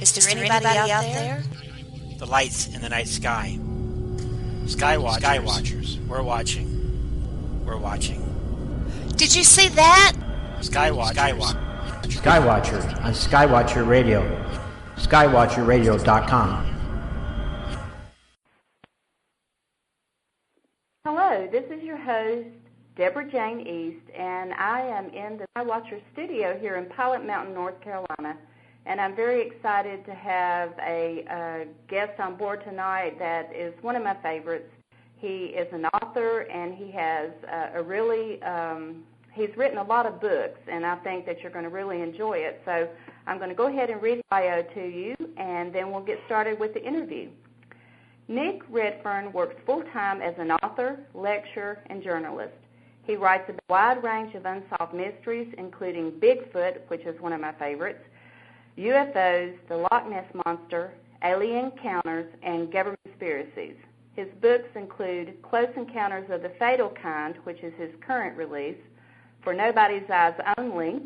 Is there anybody out there? The lights in the night sky. Skywatchers. We're watching. We're watching. Did you see that? Skywatcher on Skywatcher Radio. SkywatcherRadio.com. Hello, this is your host, Deborah Jane East, and I am in the Skywatcher studio here in Pilot Mountain, North Carolina. And I'm very excited to have a guest on board tonight that is one of my favorites. He is an author, and he has he's written a lot of books, and I think that you're going to really enjoy it. So I'm going to go ahead and read his bio to you, and then we'll get started with the interview. Nick Redfern works full-time as an author, lecturer, and journalist. He writes a wide range of unsolved mysteries, including Bigfoot, which is one of my favorites, UFOs, the Loch Ness Monster, alien encounters, and government conspiracies. His books include Close Encounters of the Fatal Kind, which is his current release, For Nobody's Eyes Only,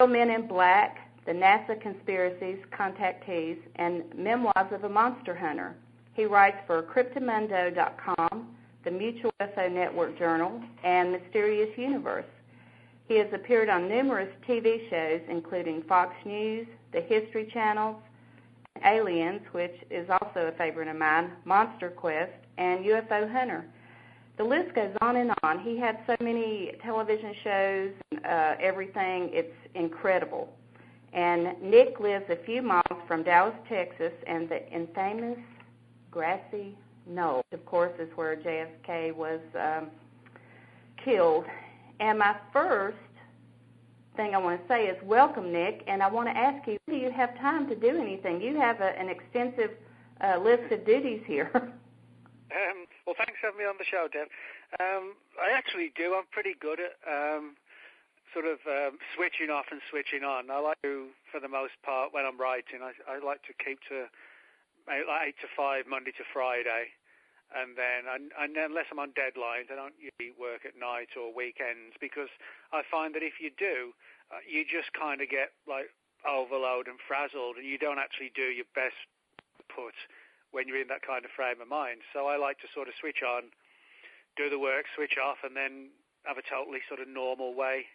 Men in Black, The NASA Conspiracies, Contactees, and Memoirs of a Monster Hunter. He writes for Cryptomundo.com, the Mutual UFO Network Journal, and Mysterious Universe. He has appeared on numerous TV shows, including Fox News, the History Channels, Aliens, which is also a favorite of mine, Monster Quest, and UFO Hunter. The list goes on and on. He had so many television shows, everything. It's incredible. And Nick lives a few miles from Dallas, Texas, and the infamous grassy knoll, of course, is where JFK was killed. And my first thing I want to say is welcome, Nick, and I want to ask you, do you have time to do anything? You have an extensive list of duties here. Well, thanks for having me on the show, Deb. I actually do. I'm pretty good at switching off and switching on. I like to, for the most part, when I'm writing, I like to keep to 8 to 5, Monday to Friday. And then, unless I'm on deadlines, I don't usually work at night or weekends, because I find that if you do, you just kind of get like overload and frazzled, and you don't actually do your best put when you're in that kind of frame of mind. So I like to sort of switch on, do the work, switch off, and then have a totally sort of normal way,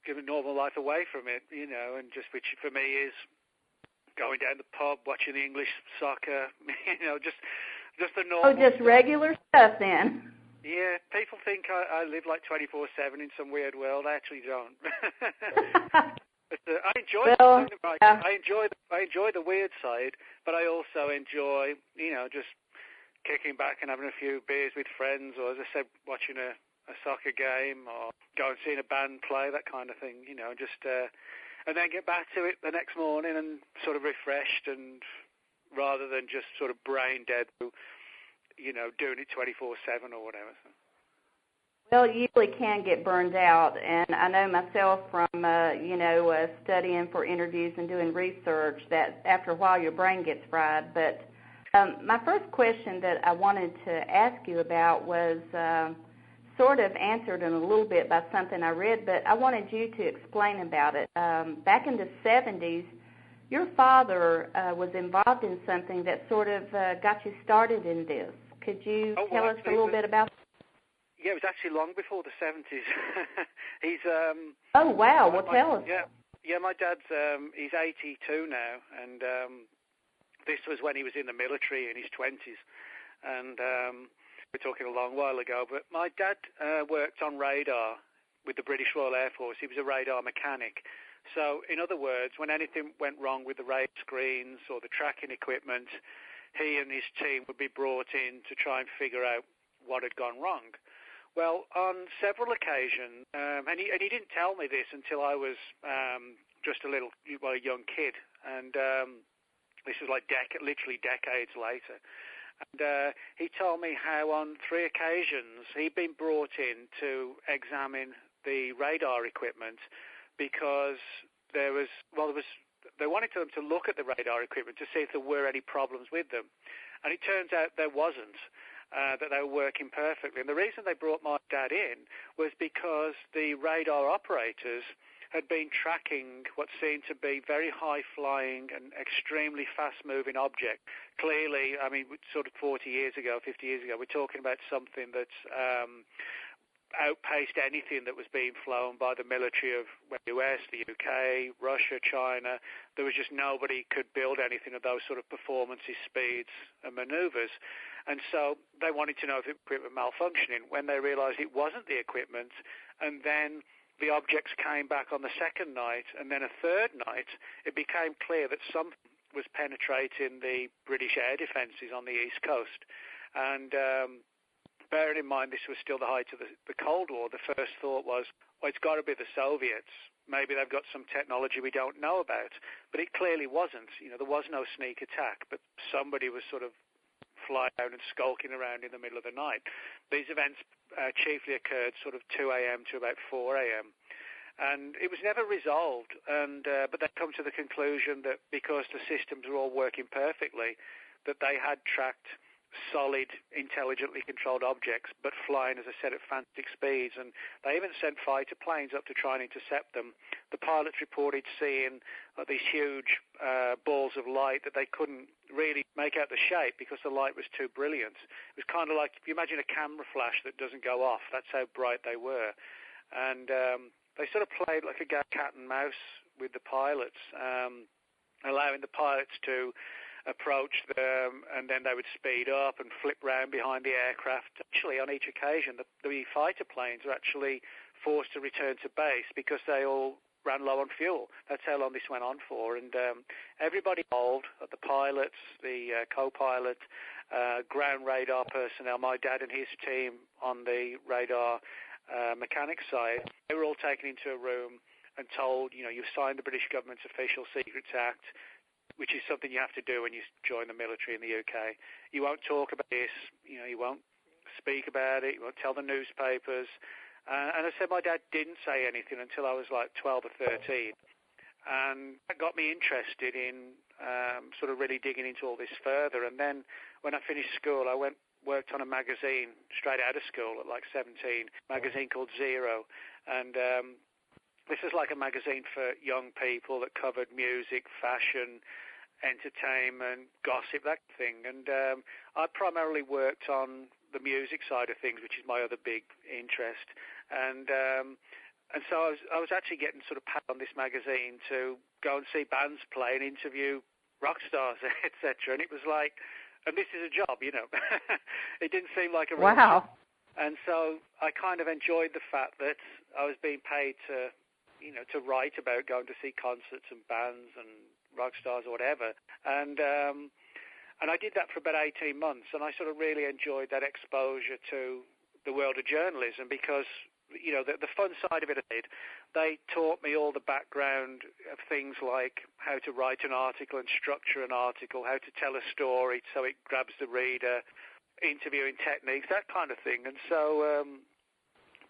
give a normal life away from it, you know, and just, which for me is going down the pub, watching the English soccer, you know, just the normal. Oh, just regular stuff then. Yeah, people think I live like 24/7 in some weird world. I actually don't. But, I enjoy I enjoy the weird side, but I also enjoy, you know, just kicking back and having a few beers with friends, or as I said, watching a soccer game, or going and seeing a band play, that kind of thing, you know, just and then get back to it the next morning and sort of refreshed, and rather than just sort of brain dead, you know, doing it 24/7 or whatever. So. Well, you really can get burned out, and I know myself from, studying for interviews and doing research that after a while your brain gets fried. But my first question that I wanted to ask you about was sort of answered in a little bit by something I read, but I wanted you to explain about it. Back in the 70s, your father was involved in something that sort of got you started in this. Could you tell us a little bit about that? Yeah, it was actually long before the 70s. He's oh, wow. Well, tell us. Yeah, my dad's he's 82 now, and this was when he was in the military in his 20s, and we're talking a long while ago. But my dad worked on radar with the British Royal Air Force. He was a radar mechanic. So, in other words, when anything went wrong with the radar screens or the tracking equipment, he and his team would be brought in to try and figure out what had gone wrong. Well, on several occasions, and he didn't tell me this until I was just a young kid, and this was like literally decades later. And he told me how on 3 occasions he'd been brought in to examine the radar equipment, because they wanted them to look at the radar equipment to see if there were any problems with them. And it turns out there wasn't, that they were working perfectly. And the reason they brought my dad in was because the radar operators had been tracking what seemed to be very high-flying and extremely fast-moving object. Clearly, I mean, sort of 40 years ago, 50 years ago, we're talking about something that's outpaced anything that was being flown by the military of the US, the UK, Russia, China. There was just nobody could build anything of those sort of performances, speeds, and maneuvers. And so they wanted to know if the equipment malfunctioning. When they realized it wasn't the equipment, and then the objects came back on the second night, and then a third night, it became clear that something was penetrating the British air defences on the East Coast. And bearing in mind this was still the height of the Cold War, the first thought was, well, it's got to be the Soviets. Maybe they've got some technology we don't know about. But it clearly wasn't. You know, there was no sneak attack, but somebody was sort of flying out and skulking around in the middle of the night. These events chiefly occurred sort of 2 a.m. to about 4 a.m. And it was never resolved. But they come to the conclusion that because the systems were all working perfectly, that they had tracked solid, intelligently controlled objects, but flying, as I said, at frantic speeds. And they even sent fighter planes up to try and intercept them. The pilots reported seeing these huge balls of light that they couldn't really make out the shape because the light was too brilliant. It was kind of like, if you imagine a camera flash that doesn't go off, that's how bright they were. And they sort of played like a cat and mouse with the pilots, allowing the pilots to approach them, and then they would speed up and flip round behind the aircraft. Actually, on each occasion, the fighter planes were actually forced to return to base because they all ran low on fuel. That's how long this went on for. And everybody involved, the pilots, the co-pilot, ground radar personnel, my dad and his team on the radar mechanics side, they were all taken into a room and told, you know, you've signed the British government's Official Secrets Act, which is something you have to do when you join the military in the UK. You won't talk about this, you know, you won't speak about it, you won't tell the newspapers. And I said my dad didn't say anything until I was like 12 or 13. And that got me interested in sort of really digging into all this further. And then when I finished school, I worked on a magazine straight out of school at like 17, magazine called Zero. And this was like a magazine for young people that covered music, fashion, entertainment, gossip, that thing. And I primarily worked on the music side of things, which is my other big interest. And so I was actually getting sort of paid on this magazine to go and see bands play and interview rock stars, etc. And it was like, and this is a job, you know. It didn't seem like a real job. And so I kind of enjoyed the fact that I was being paid to, you know, to write about going to see concerts and bands and rock stars or whatever. And I did that for about 18 months, and I sort of really enjoyed that exposure to the world of journalism because, you know, the fun side of it, they taught me all the background of things like how to write an article and structure an article, how to tell a story so it grabs the reader, interviewing techniques, that kind of thing. And so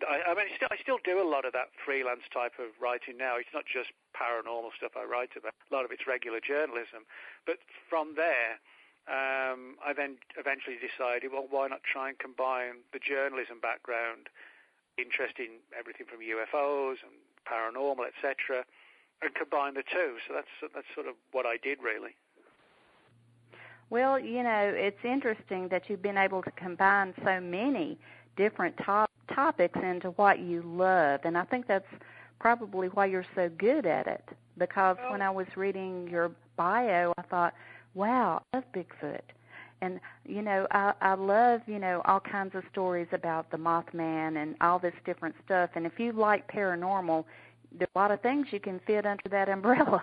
I still do a lot of that freelance type of writing now. It's not just paranormal stuff I write about. A lot of it's regular journalism. But from there, I then eventually decided, well, why not try and combine the journalism background, interest in everything from UFOs and paranormal, etc., and combine the two. So that's sort of what I did, really. Well, you know, it's interesting that you've been able to combine so many different topics into what you love, and I think that's probably why you're so good at it, because when I was reading your bio, I thought, wow, I love Bigfoot. And, you know, I love, you know, all kinds of stories about the Mothman and all this different stuff. And if you like paranormal, there are a lot of things you can fit under that umbrella.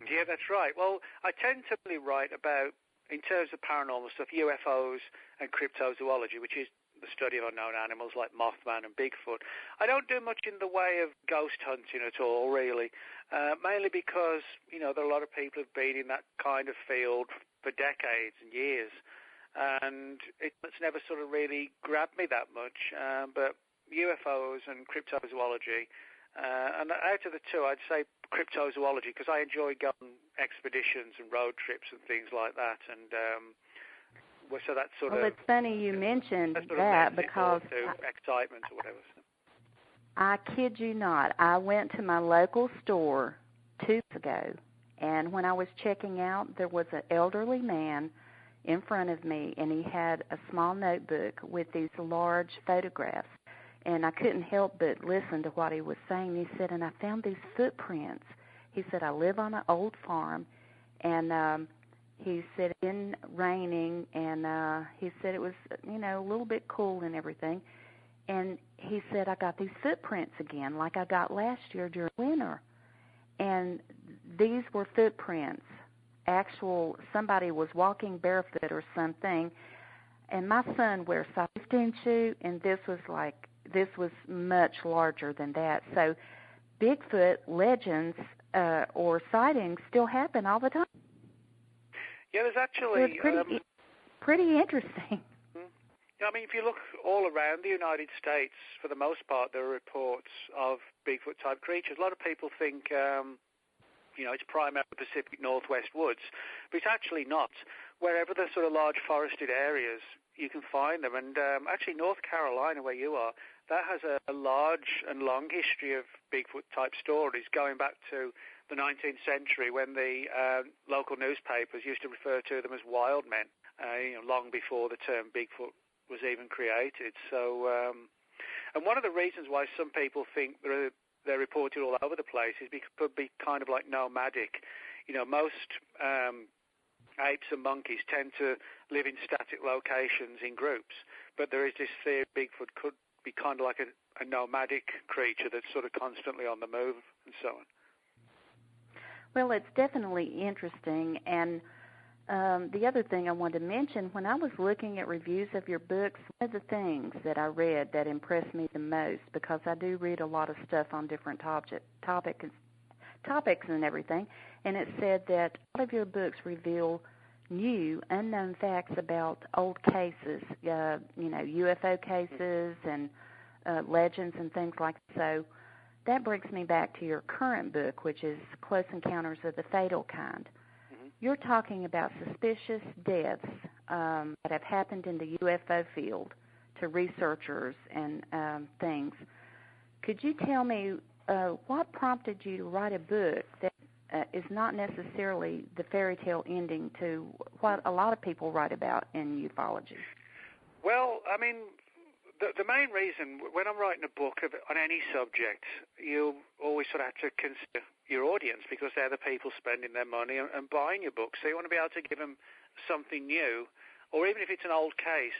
Yeah, that's right. Well, I tend to really write about, in terms of paranormal stuff, UFOs and cryptozoology, which is the study of unknown animals like Mothman and Bigfoot. I don't do much in the way of ghost hunting at all, really, mainly because, you know, there are a lot of people who've been in that kind of field for decades and years, and it's never sort of really grabbed me that much. But UFOs and cryptozoology, and out of the two, I'd say cryptozoology, because I enjoy going expeditions and road trips and things like that, and so that's sort of... Well, it's funny you mentioned that because... excitement or whatever. I kid you not. I went to my local store 2 weeks ago, and when I was checking out, there was an elderly man in front of me, and he had a small notebook with these large photographs. And I couldn't help but listen to what he was saying. He said, and I found these footprints. He said, I live on an old farm, and he said it's been raining, and he said it was, a little bit cool and everything. And he said, I got these footprints again, like I got last year during winter. And these were footprints. Somebody was walking barefoot or something. And my son wears size 15 shoe, and this was much larger than that. So Bigfoot legends or sightings still happen all the time. Yeah, there's actually... So it's pretty interesting. I mean, if you look all around the United States, for the most part, there are reports of Bigfoot-type creatures. A lot of people think, it's primarily the Pacific Northwest woods, but it's actually not. Wherever there's sort of large forested areas, you can find them. And actually, North Carolina, where you are, that has a large and long history of Bigfoot-type stories going back to the 19th century when the local newspapers used to refer to them as wild men, long before the term Bigfoot was even created. So, and one of the reasons why some people think they're reported all over the place is because it could be kind of like nomadic. Most apes and monkeys tend to live in static locations in groups, but there is this theory Bigfoot could be kind of like a nomadic creature that's sort of constantly on the move and so on. Well, it's definitely interesting, and the other thing I wanted to mention, when I was looking at reviews of your books, one of the things that I read that impressed me the most, because I do read a lot of stuff on different topics and everything, and it said that a lot of your books reveal new, unknown facts about old cases, UFO cases and legends and things like that. So that brings me back to your current book, which is Close Encounters of the Fatal Kind. You're talking about suspicious deaths that have happened in the UFO field to researchers and things. Could you tell me what prompted you to write a book that is not necessarily the fairy tale ending to what a lot of people write about in ufology? Well, I mean, the main reason, when I'm writing a book on any subject, you always sort of have to consider your audience, because they're the people spending their money and buying your book. So you want to be able to give them something new, or even if it's an old case,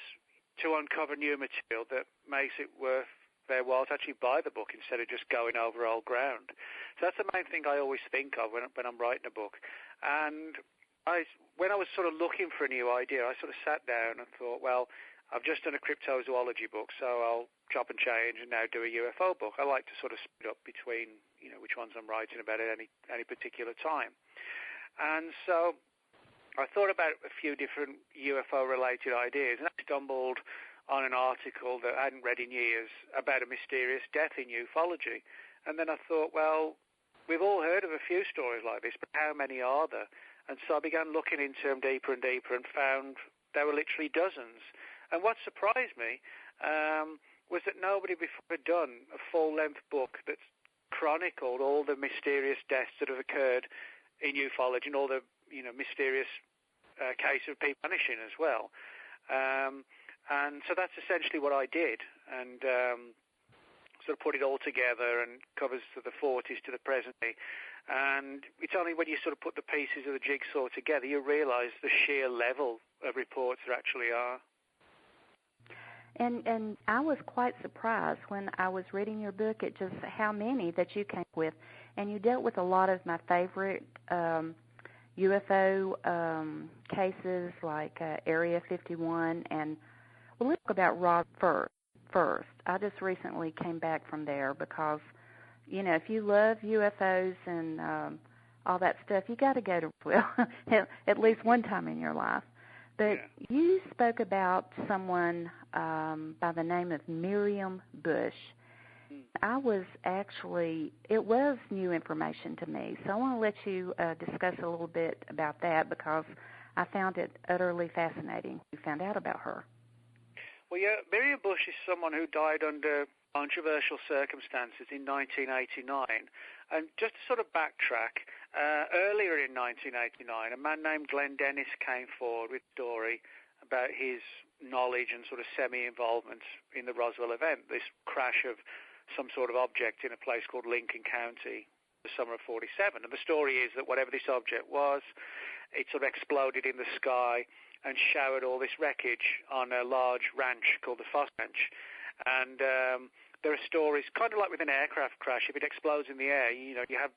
to uncover new material that makes it worth their while to actually buy the book instead of just going over old ground. So that's the main thing I always think of when I'm writing a book. And when I was sort of looking for a new idea, I sort of sat down and thought, well, I've just done a cryptozoology book, so I'll chop and change and now do a UFO book. I like to sort of split up between, which ones I'm writing about at any particular time. And so I thought about a few different UFO-related ideas, and I stumbled on an article that I hadn't read in years about a mysterious death in ufology. And then I thought, well, we've all heard of a few stories like this, but how many are there? And so I began looking into them deeper and deeper and found there were literally dozens. And what surprised me was that nobody before had done a full-length book that's chronicled all the mysterious deaths that have occurred in ufology and all the mysterious cases of people vanishing as well. And so that's essentially what I did, and sort of put it all together, and covers to the 40s to the present day. And it's only when you sort of put the pieces of the jigsaw together you realize the sheer level of reports there actually are. And I was quite surprised when I was reading your book at just how many that you came up with. And you dealt with a lot of my favorite UFO cases, like Area 51. And well, let's talk about Rod first. I just recently came back from there because, if you love UFOs and all that stuff, you got to go to Roswell at least one time in your life. But you spoke about someone by the name of Miriam Bush. It was new information to me, so I want to let you discuss a little bit about that because I found it utterly fascinating. You found out about her. Well, yeah, Miriam Bush is someone who died under controversial circumstances in 1989. And just to sort of backtrack, earlier in 1989, a man named Glenn Dennis came forward with a story about his knowledge and sort of semi-involvement in the Roswell event, this crash of some sort of object in a place called Lincoln County, the summer of 47. And the story is that whatever this object was, it sort of exploded in the sky and showered all this wreckage on a large ranch called the Foss Ranch. And there are stories, kind of like with an aircraft crash, if it explodes in the air, you have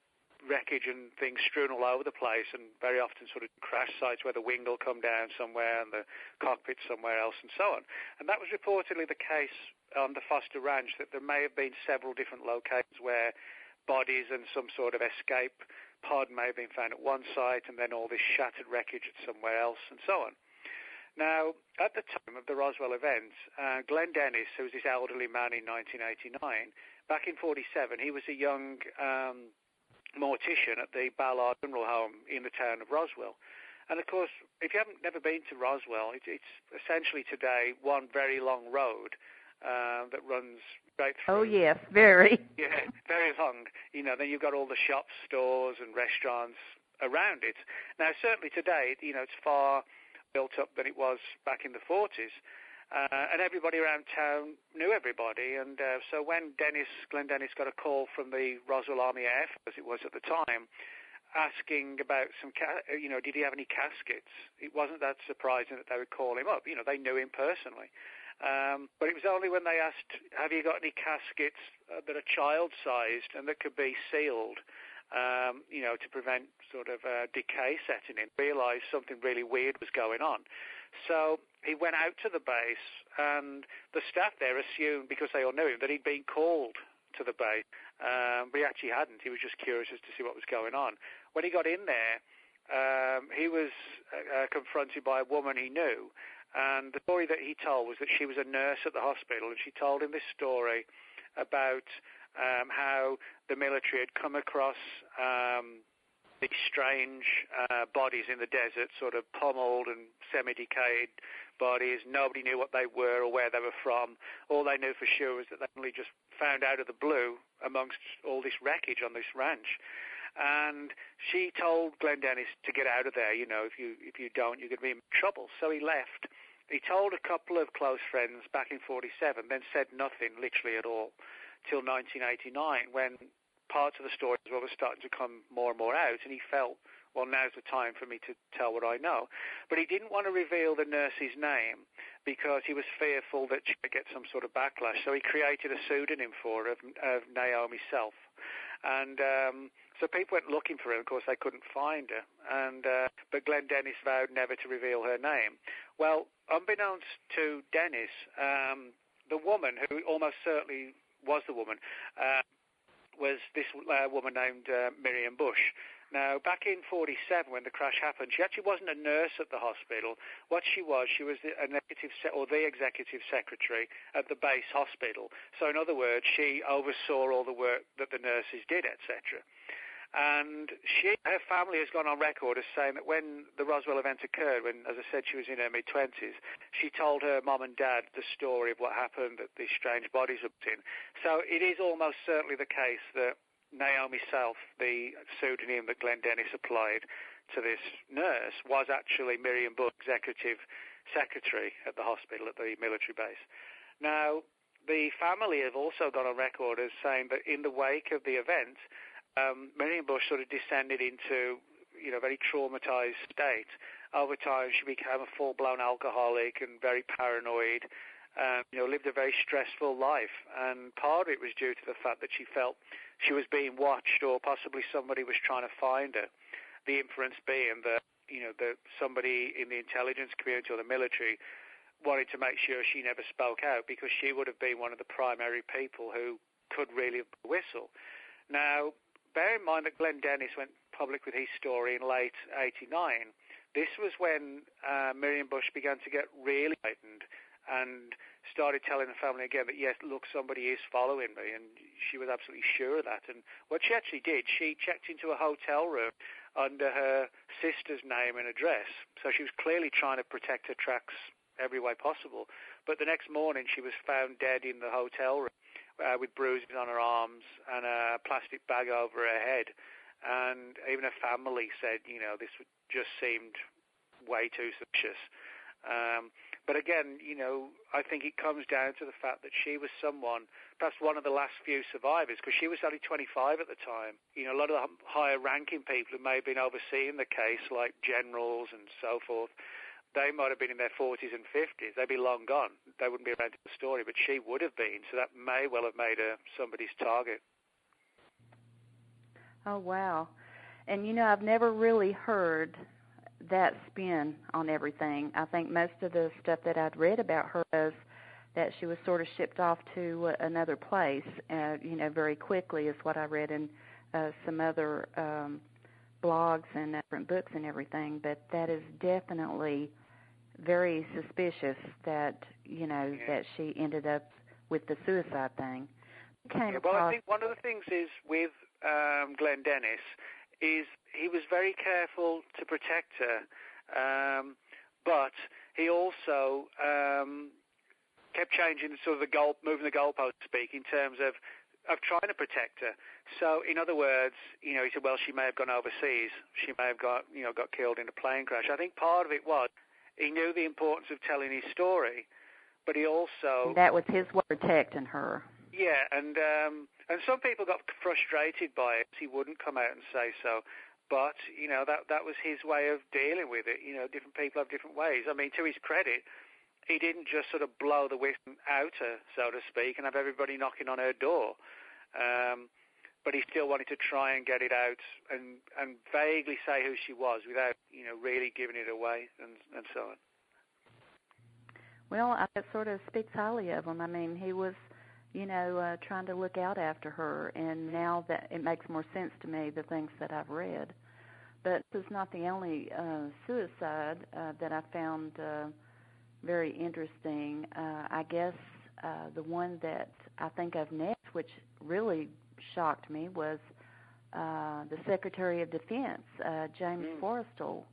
wreckage and things strewn all over the place, and very often sort of crash sites where the wing will come down somewhere and the cockpit somewhere else and so on. And that was reportedly the case on the Foster Ranch, that there may have been several different locations where bodies and some sort of escape pod may have been found at one site, and then all this shattered wreckage at somewhere else and so on. Now, at the time of the Roswell event, Glenn Dennis, who was this elderly man in 1989, back in 47, he was a young mortician at the Ballard Funeral Home in the town of Roswell. And of course, if you haven't never been to Roswell, it's essentially today one very long road that runs right through. Oh yes, very. Yeah, very long. Then you've got all the shops, stores, and restaurants around it. Now, certainly today, it's far built up than it was back in the 40s. And everybody around town knew everybody, and so when Glenn Dennis got a call from the Roswell Army Air Force, as it was at the time, asking about did he have any caskets? It wasn't that surprising that they would call him up. They knew him personally. But it was only when they asked, have you got any caskets that are child-sized and that could be sealed, to prevent sort of decay setting in, realised something really weird was going on. So he went out to the base, and the staff there assumed, because they all knew him, that he'd been called to the base. But he actually hadn't. He was just curious as to see what was going on. When he got in there, he was confronted by a woman he knew. And the story that he told was that she was a nurse at the hospital, and she told him this story about how the military had come across these strange bodies in the desert, sort of pummeled and semi-decayed bodies. Nobody knew what they were or where they were from. All they knew for sure was that they only just found out of the blue amongst all this wreckage on this ranch. And she told Glenn Dennis to get out of there. If you don't, you're going to be in trouble. So he left. He told a couple of close friends back in 47, then said nothing, literally at all, till 1989, when parts of the story as well were starting to come more and more out, and he felt, well, now's the time for me to tell what I know. But he didn't want to reveal the nurse's name because he was fearful that she would get some sort of backlash. So he created a pseudonym for her of Naomi Self. And so people went looking for her. Of course, they couldn't find her. But Glenn Dennis vowed never to reveal her name. Well, unbeknownst to Dennis, the woman who almost certainly was the woman was this woman named Miriam Bush. Now, back in 47, when the crash happened, she actually wasn't a nurse at the hospital. What she was the executive secretary at the base hospital. So, in other words, she oversaw all the work that the nurses did, etc. And her family has gone on record as saying that when the Roswell event occurred, when, as I said, she was in her mid-20s, she told her mom and dad the story of what happened, that these strange bodies were put in. So it is almost certainly the case that Naomi Self, the pseudonym that Glenn Dennis applied to this nurse, was actually Miriam Bush, executive secretary at the hospital, at the military base. Now, the family have also gone on record as saying that in the wake of the event, Miriam Bush sort of descended into, a very traumatized state. Over time, she became a full-blown alcoholic and very paranoid, lived a very stressful life. And part of it was due to the fact that she felt she was being watched, or possibly somebody was trying to find her. The inference being that, that somebody in the intelligence community or the military wanted to make sure she never spoke out, because she would have been one of the primary people who could really whistle. Now, bear in mind that Glenn Dennis went public with his story in late 89. This was when Miriam Bush began to get really frightened and started telling the family again that, yes, look, somebody is following me, and she was absolutely sure of that. And what she actually did, she checked into a hotel room under her sister's name and address. So she was clearly trying to protect her tracks every way possible. But the next morning she was found dead in the hotel room with bruises on her arms and a plastic bag over her head. And even her family said, this just seemed way too suspicious. But again, I think it comes down to the fact that she was someone, perhaps one of the last few survivors, because she was only 25 at the time. A lot of the higher-ranking people who may have been overseeing the case, like generals and so forth, they might have been in their 40s and 50s. They'd be long gone. They wouldn't be around to the story, but she would have been, so that may well have made her somebody's target. Oh, wow. And, I've never really heard that spin on everything. I think most of the stuff that I'd read about her was that she was sort of shipped off to another place, very quickly is what I read in some other blogs and different books and everything. But that is definitely very suspicious that, that she ended up with the suicide thing. I think one of the things is with Glenn Dennis is he was very careful to protect her, but he also kept changing sort of moving the goalpost, to speak, in terms of trying to protect her. So, in other words, he said, well, she may have gone overseas. She may have got killed in a plane crash. I think part of it was he knew the importance of telling his story, but he also... That was his way of protecting her. Yeah, and some people got frustrated by it. He wouldn't come out and say so, but that was his way of dealing with it. Different people have different ways. I mean, to his credit, he didn't just sort of blow the whistle out her, so to speak, and have everybody knocking on her door. But he still wanted to try and get it out and vaguely say who she was without really giving it away and so on. Well, that sort of speaks highly of him. I mean, he was trying to look out after her, and now that it makes more sense to me, the things that I've read. But this is not the only suicide that I found very interesting. I guess the one that I think of next, which really shocked me, was the Secretary of Defense, James Forrestal.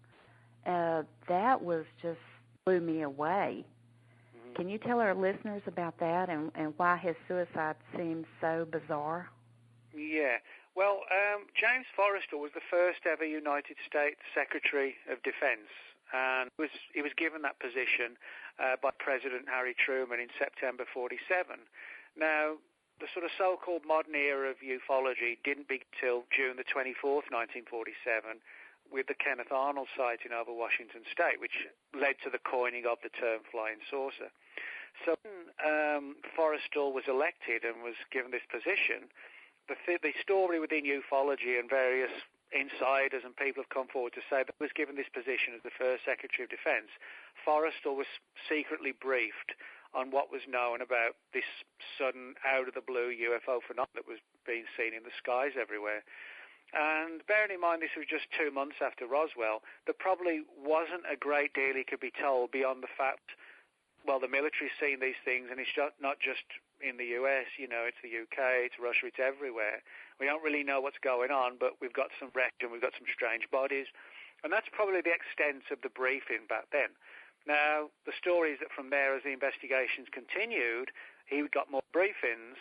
That was just blew me away. Can you tell our listeners about that and why his suicide seems so bizarre? Yeah. Well, James Forrestal was the first ever United States Secretary of Defense, and he was given that position by President Harry Truman in September 1947. Now, the sort of so-called modern era of ufology didn't begin until June the 24th, 1947, with the Kenneth Arnold sighting over Washington State, which led to the coining of the term flying saucer. So when Forrestal was elected and was given this position, the story within ufology and various insiders and people have come forward to say that he was given this position as the first Secretary of Defense. Forrestal was secretly briefed on what was known about this sudden, out-of-the-blue UFO phenomenon that was being seen in the skies everywhere. And bearing in mind this was just 2 months after Roswell, there probably wasn't a great deal he could be told beyond the fact, well, the military's seen these things, and it's not just in the US, it's the UK, it's Russia, it's everywhere. We don't really know what's going on, but we've got some wrecked and we've got some strange bodies. And that's probably the extent of the briefing back then. Now, the story is that from there, as the investigations continued, he got more briefings,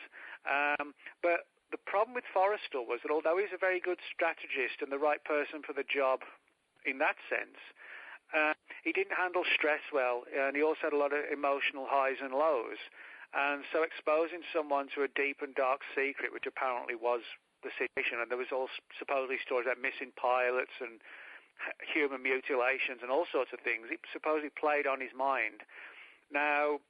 but the problem with Forrestal was that although he's a very good strategist and the right person for the job in that sense, he didn't handle stress well, and he also had a lot of emotional highs and lows. And so exposing someone to a deep and dark secret, which apparently was the situation, and there was all supposedly stories about missing pilots and human mutilations and all sorts of things, it supposedly played on his mind. Now,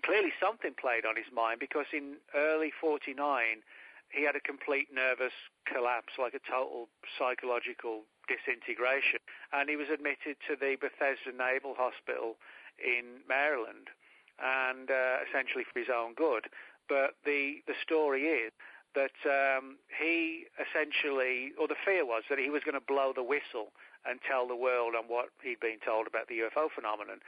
clearly something played on his mind, because in early 1949, he had a complete nervous collapse, like a total psychological disintegration, and he was admitted to the Bethesda Naval Hospital in Maryland, and essentially for his own good. But the story is that he essentially, or the fear was that he was going to blow the whistle and tell the world on what he'd been told about the UFO phenomenon.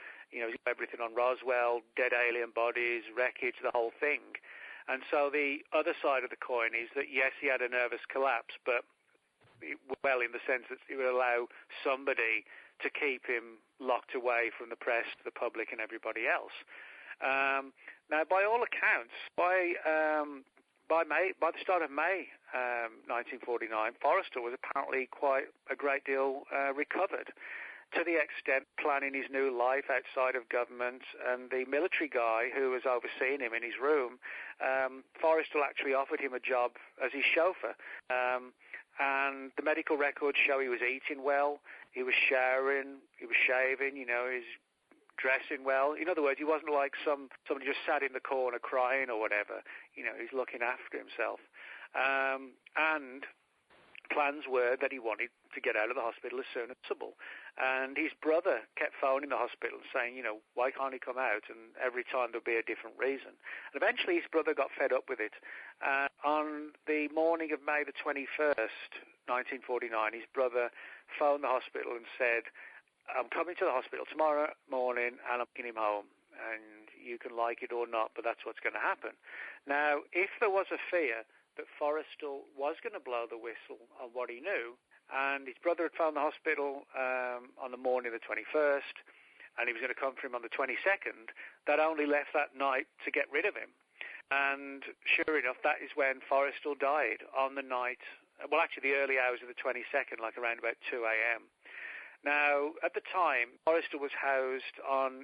Everything on Roswell, dead alien bodies, wreckage, the whole thing. And so the other side of the coin is that, yes, he had a nervous collapse, but, well, in the sense that it would allow somebody to keep him locked away from the press, the public, and everybody else. Now, by all accounts, by by the start of May 1949, Forrestal was apparently quite a great deal recovered, to the extent planning his new life outside of government. And the military guy who was overseeing him in his room, Forrestal actually offered him a job as his chauffeur. And the medical records show he was eating well, he was showering, he was shaving, he was dressing well. In other words, he wasn't like somebody just sat in the corner crying or whatever. He's looking after himself. And plans were that he wanted to get out of the hospital as soon as possible. And his brother kept phoning the hospital saying, why can't he come out? And every time there'd be a different reason. And eventually his brother got fed up with it. On the morning of May the 21st, 1949, his brother phoned the hospital and said, I'm coming to the hospital tomorrow morning and I'm taking him home. And you can like it or not, but that's what's going to happen. Now, if there was a fear that Forrestal was going to blow the whistle on what he knew, and his brother had phoned the hospital on the morning of the 21st, and he was going to come for him on the 22nd, that only left that night to get rid of him. And sure enough, that is when Forrestal died on the night, well, actually the early hours of the 22nd, like around about 2 a.m. Now, at the time, Forrestal was housed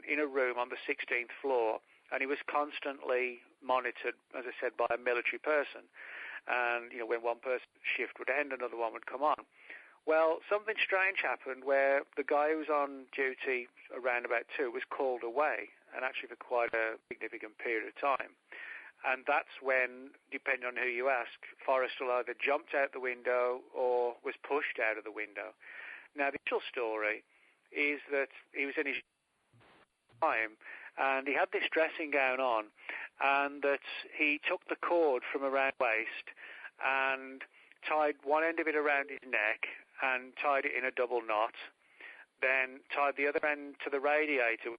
in a room on the 16th floor, and he was constantly monitored, as I said, by a military person. And, when one person's shift would end, another one would come on. Well, something strange happened where the guy who was on duty around about 2 was called away, and actually for quite a significant period of time. And that's when, depending on who you ask, Forrestal either jumped out the window or was pushed out of the window. Now, the actual story is that he was in his time, and he had this dressing gown on, and that he took the cord from around his waist and tied one end of it around his neck and tied it in a double knot, then tied the other end to the radiator,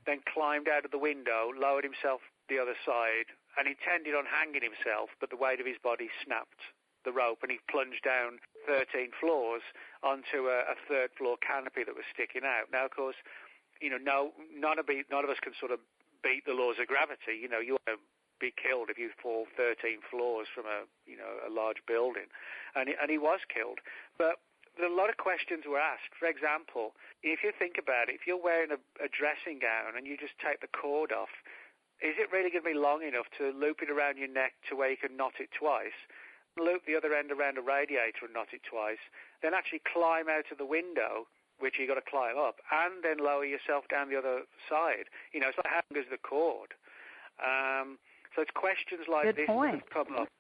then climbed out of the window, lowered himself the other side, and intended on hanging himself, but the weight of his body snapped the rope, and he plunged down 13 floors onto a third floor canopy that was sticking out. Now, of course, none of us can sort of beat the laws of gravity. You want to be killed if you fall 13 floors from a large building, and he was killed. But a lot of questions were asked. For example, if you think about it, if you're wearing a dressing gown and you just take the cord off, is it really going to be long enough to loop it around your neck to where you can knot it twice, loop the other end around a radiator and knot it twice, then actually climb out of the window, which you've got to climb up, and then lower yourself down the other side? It's like how long is the cord? So it's questions like this that have come up,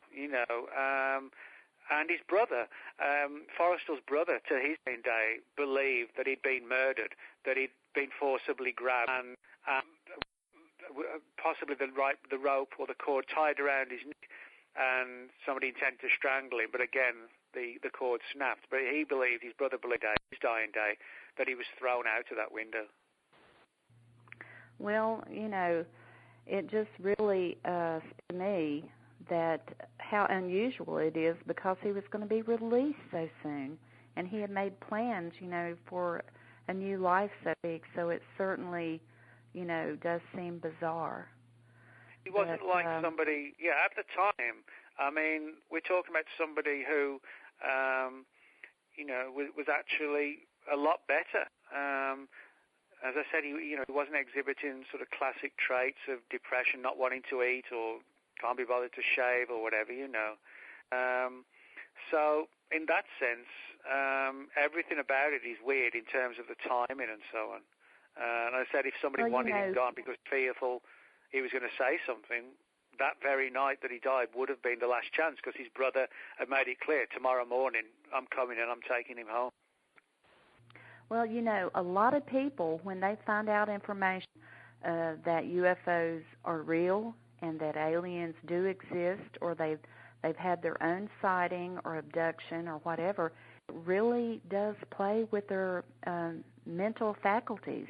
and his brother, Forrestal's brother, to his day, believed that he'd been murdered, that he'd been forcibly grabbed, and possibly the rope or the cord tied around his neck, and somebody intended to strangle him, but again, the cord snapped. But he believed, his brother believed, his dying day, that he was thrown out of that window. Well, it just really, to me, that how unusual it is, because he was going to be released so soon, and he had made plans, for a new life, so big. So it certainly, does seem bizarre. He wasn't like somebody, at the time, I mean, we're talking about somebody who, was actually a lot better. As I said, he wasn't exhibiting sort of classic traits of depression, not wanting to eat or can't be bothered to shave or whatever, So in that sense, everything about it is weird in terms of the timing and so on. And I said, if somebody wanted him gone because fearful he was going to say something, that very night that he died would have been the last chance, because his brother had made it clear, tomorrow morning I'm coming and I'm taking him home. Well, a lot of people, when they find out information that UFOs are real and that aliens do exist, or they've had their own sighting or abduction or whatever, it really does play with their mental faculties.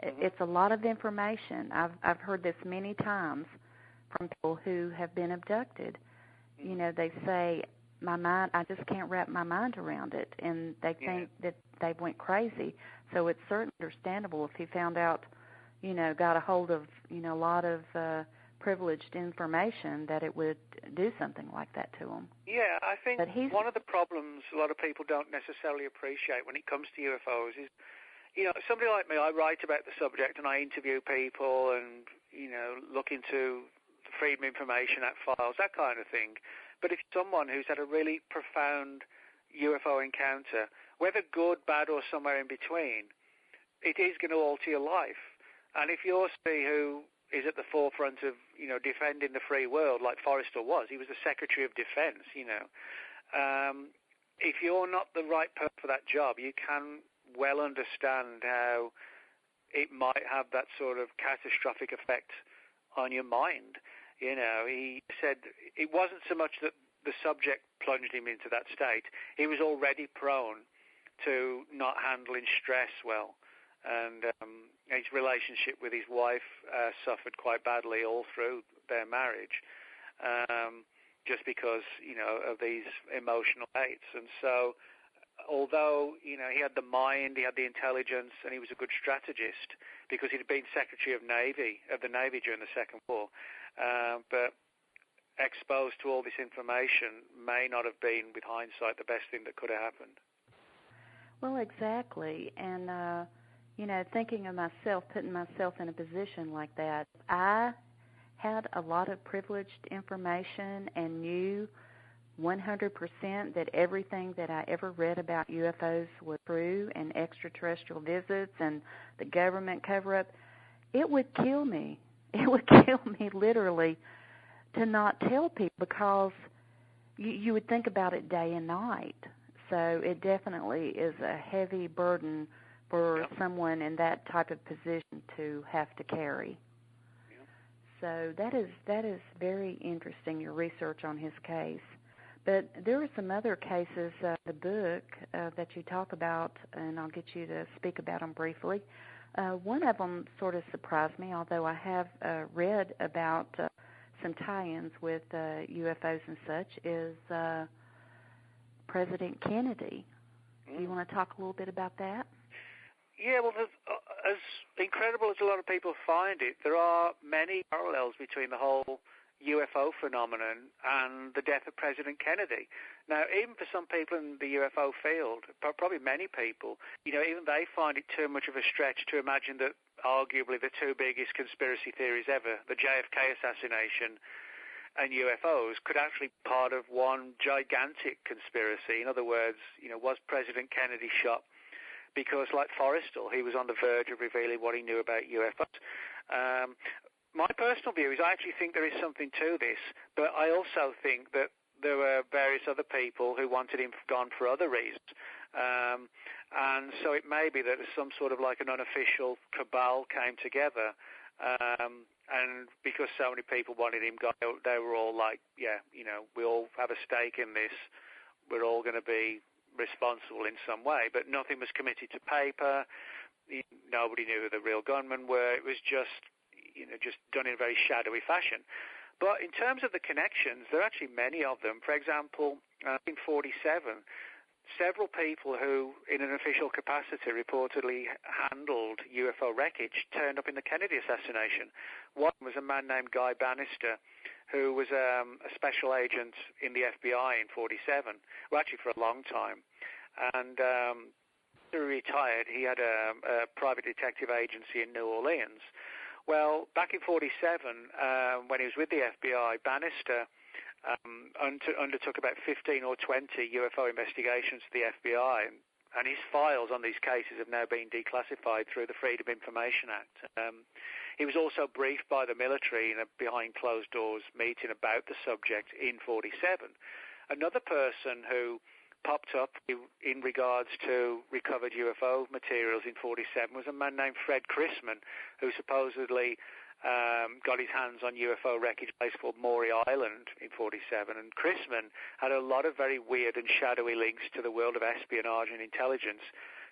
It's a lot of information. I've heard this many times from people who have been abducted. They say, my mind, I just can't wrap my mind around it, and they think that they went crazy. So it's certainly understandable if he found out, got a hold of, a lot of privileged information that it would do something like that to him. Yeah, I think one of the problems a lot of people don't necessarily appreciate when it comes to UFOs is, somebody like me, I write about the subject and I interview people and, look into the Freedom of Information Act files, that kind of thing. But if someone who's had a really profound UFO encounter, whether good, bad, or somewhere in between, it is going to alter your life. And if you're somebody who is at the forefront of, defending the free world, like Forrestal was, he was the Secretary of Defense, if you're not the right person for that job, you can well understand how it might have that sort of catastrophic effect on your mind. He said it wasn't so much that the subject plunged him into that state. He was already prone to not handling stress well. And his relationship with his wife suffered quite badly all through their marriage, just because, of these emotional states. And so, although, he had the mind, he had the intelligence, and he was a good strategist because he'd been Secretary of the Navy during the Second War, but exposed to all this information may not have been, with hindsight, the best thing that could have happened. Well, exactly. And, thinking of myself, putting myself in a position like that, I had a lot of privileged information and knew 100% that everything that I ever read about UFOs was true, and extraterrestrial visits and the government cover-up. It would kill me. It would kill me literally to not tell people, because you would think about it day and night. So it definitely is a heavy burden for someone in that type of position to have to carry. So that is very interesting, your research on his case. But there are some other cases, the book that you talk about, and I'll get you to speak about them briefly. One of them sort of surprised me, although I have read about some tie-ins with UFOs and such, is President Kennedy. Do you want to talk a little bit about that? Yeah, well, as incredible as a lot of people find it, there are many parallels between the whole UFO phenomenon and the death of President Kennedy. Now, even for some people in the UFO field, probably many people, even they find it too much of a stretch to imagine that arguably the two biggest conspiracy theories ever, the JFK assassination and UFOs, could actually be part of one gigantic conspiracy. In other words, was President Kennedy shot because, like Forrestal, he was on the verge of revealing what he knew about UFOs? My personal view is I actually think there is something to this, but I also think that there were various other people who wanted him gone for other reasons. And so it may be that some sort of like an unofficial cabal came together, and because so many people wanted him gone, they were all like, we all have a stake in this. We're all going to be responsible in some way, but nothing was committed to paper. Nobody knew who the real gunmen were. It was just done in a very shadowy fashion. But in terms of the connections, there are actually many of them. For example, in 1947, several people who, in an official capacity, reportedly handled UFO wreckage turned up in the Kennedy assassination. One was a man named Guy Bannister, who was a special agent in the FBI in 1947, well, actually for a long time. And after he retired, he had a private detective agency in New Orleans. Well, back in 1947, when he was with the FBI, Bannister undertook about 15 or 20 UFO investigations for the FBI, and his files on these cases have now been declassified through the Freedom of Information Act. He was also briefed by the military in a behind closed doors meeting about the subject in 1947. Another person who popped up in regards to recovered UFO materials in 1947 was a man named Fred Chrisman, who supposedly got his hands on UFO wreckage place called Maury Island in 1947. And Chrisman had a lot of very weird and shadowy links to the world of espionage and intelligence.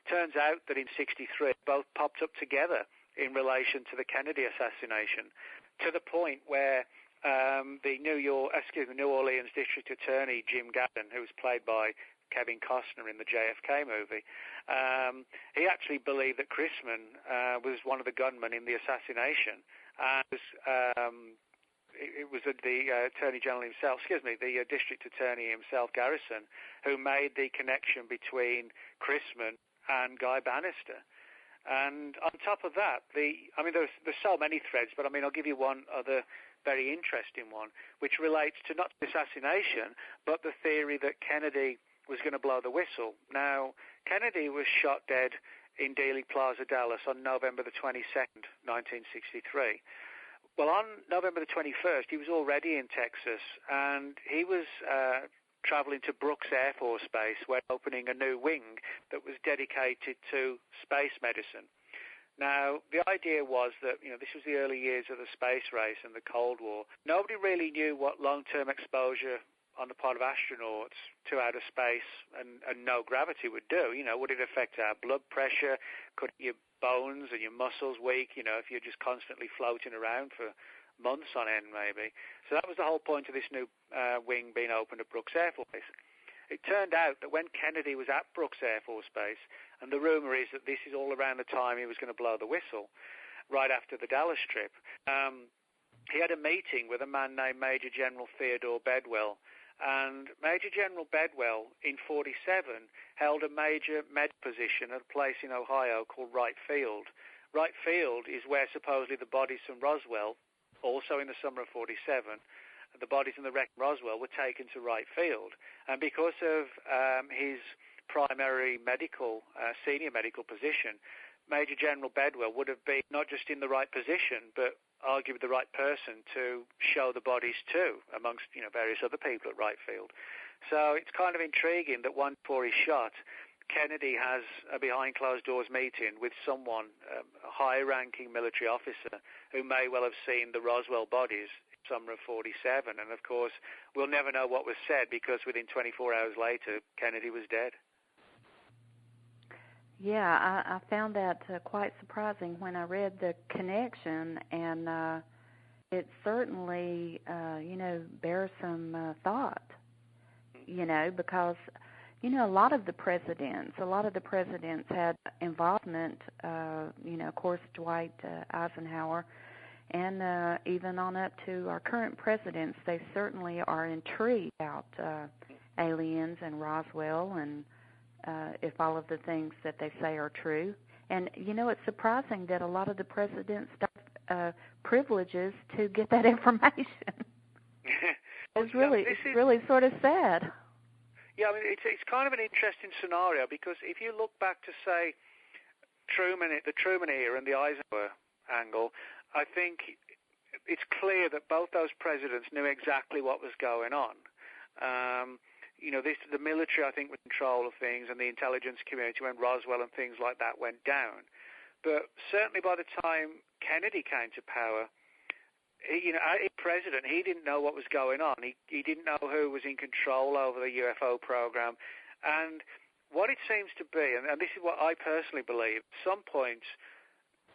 Turns out that in 1963, both popped up together in relation to the Kennedy assassination, to the point where the New Orleans District Attorney, Jim Gadden, who was played by Kevin Costner in the JFK movie, he actually believed that Chrisman was one of the gunmen in the assassination, and was it was the Attorney General himself, the District Attorney himself, Garrison, who made the connection between Chrisman and Guy Bannister. And on top of that, there's so many threads, but I'll give you one other very interesting one, which relates to not the assassination, but the theory that Kennedy was going to blow the whistle. Now, Kennedy was shot dead in Dealey Plaza, Dallas on November the 22nd, 1963. Well, on November the 21st, he was already in Texas, and he was traveling to Brooks Air Force Base, where opening a new wing that was dedicated to space medicine. Now, the idea was that, this was the early years of the space race and the Cold War. Nobody really knew what long-term exposure on the part of astronauts to outer space and no gravity would do. Would it affect our blood pressure? Could your bones and your muscles weak, if you're just constantly floating around for months on end, maybe? So that was the whole point of this new wing being opened at Brooks Air Force Base. It turned out that when Kennedy was at Brooks Air Force Base, and the rumor is that this is all around the time he was going to blow the whistle, right after the Dallas trip, he had a meeting with a man named Major General Theodore Bedwell. And Major General Bedwell, in 47, held a major med position at a place in Ohio called Wright Field. Wright Field is where supposedly the bodies from Roswell, also in the summer of 47, the bodies in the wreck of Roswell were taken to Wright Field. And because of his primary senior medical position, Major General Bedwell would have been not just in the right position, but arguably the right person to show the bodies to, amongst various other people at Wright Field. So it's kind of intriguing that one before he's shot, Kennedy has a behind closed doors meeting with someone, a high-ranking military officer, who may well have seen the Roswell bodies in summer of 47. And of course, we'll never know what was said, because within 24 hours later, Kennedy was dead. Yeah, I found that quite surprising when I read the connection, and it certainly, bears some thought, because, a lot of the presidents had involvement, of course, Dwight Eisenhower, and even on up to our current presidents. They certainly are intrigued about aliens and Roswell, and if all of the things that they say are true. And, it's surprising that a lot of the presidents don't privileges to get that information. It's really sort of sad. Yeah, it's kind of an interesting scenario, because if you look back to, say, the Truman era and the Eisenhower angle, I think it's clear that both those presidents knew exactly what was going on. The military, I think, was in control of things, and the intelligence community when Roswell and things like that went down. But certainly by the time Kennedy came to power, as president, he didn't know what was going on. He didn't know who was in control over the UFO program. And what it seems to be, and this is what I personally believe, at some point